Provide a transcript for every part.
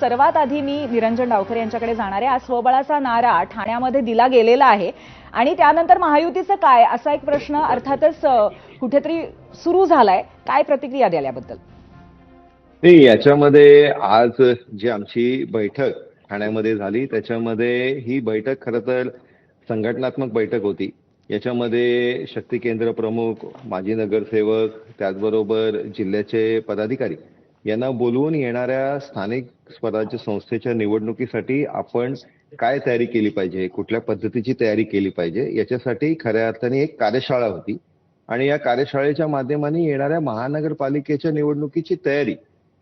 सर्वात आधी मी निरंजन डावखरे यांच्याकडे जाणार आहे। आज स्वबळाचा नारा ठाण्यामध्ये दिला गेलेला आहे आणि त्यानंतर महायुतीचं काय असा एक प्रश्न अर्थातच कुठेतरी सुरू झालाय। काय प्रतिक्रिया द्याल याबद्दल? नाही, याच्यामध्ये आज जी आमची बैठक ठाण्यामध्ये झाली त्याच्यामध्ये ही बैठक खरं तर संघटनात्मक बैठक होती। याच्यामध्ये शक्ती केंद्र प्रमुख, माजी नगरसेवक, त्याचबरोबर जिल्ह्याचे पदाधिकारी यांना बोलवून येणाऱ्या स्थानिक स्वराज्य संस्थेच्या निवडणुकीसाठी आपण काय तयारी केली पाहिजे, कुठल्या पद्धतीची तयारी केली पाहिजे, याच्यासाठी खऱ्या अर्थाने एक कार्यशाळा होती। आणि या कार्यशाळेच्या माध्यमाने येणाऱ्या महानगरपालिकेच्या निवडणुकीची तयारी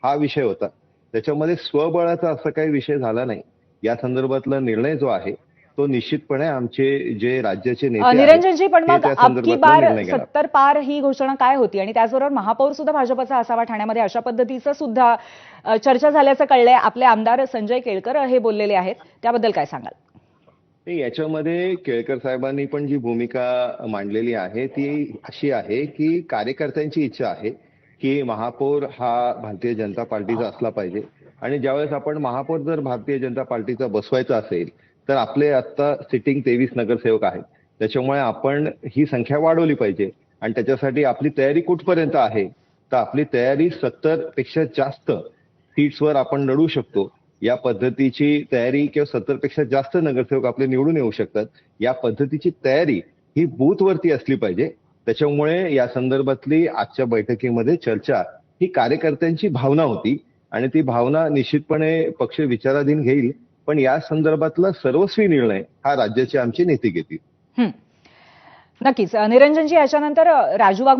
हा विषय होता। त्याच्यामध्ये स्वबळाचा असा काही विषय झाला नाही। या संदर्भातला निर्णय जो आहे तो निश्चितपणे आमचे जे राज्याचे नेते आहेत निरंजनजी, पण ते मग त्या अबकी संदर्भातला बार निर्णय घेणार। 70 पार ही घोषणा काय होती आणि त्याचबरोबर महापौर सुद्धा भाजपचा असावा ठाण्यामध्ये अशा पद्धतीचं सुद्धा चर्चा झाल्याचं कळलंय। आपले आमदार संजय केळकर हे बोललेले आहेत, त्याबद्दल काय सांगाल? याच्यामध्ये केळकर साहेबांनी पण जी भूमिका मांडलेली आहे ती अशी आहे की कार्यकर्त्यांची इच्छा आहे की महापौर हा भारतीय जनता पार्टीचा असला पाहिजे। आणि ज्यावेळेस आपण महापौर जर भारतीय जनता पार्टीचा बसवायचा असेल तर आपले आता सिटिंग 23 नगरसेवक आहेत, त्याच्यामुळे आपण ही संख्या वाढवली पाहिजे। आणि त्याच्यासाठी आपली तयारी कुठपर्यंत आहे तर आपली तयारी 70 पेक्षा जास्त सीट्सवर आपण लढू शकतो या पद्धतीची तयारी, किंवा 70 पेक्षा जास्त नगरसेवक आपले निवडून येऊ शकतात या पद्धतीची तयारी ही बूथवरती असली पाहिजे। त्याच्यामुळे या संदर्भातली आजच्या बैठकीमध्ये चर्चा ही कार्यकर्त्यांची भावना होती आणि ती भावना निश्चितपणे पक्ष विचाराधीन घेईल, पण या संदर्भातला सर्वस्वी निर्णय हा राज्याचे आमचे नेते घेतील। नक्कीच निरंजनजी, याच्यानंतर राजू वाघ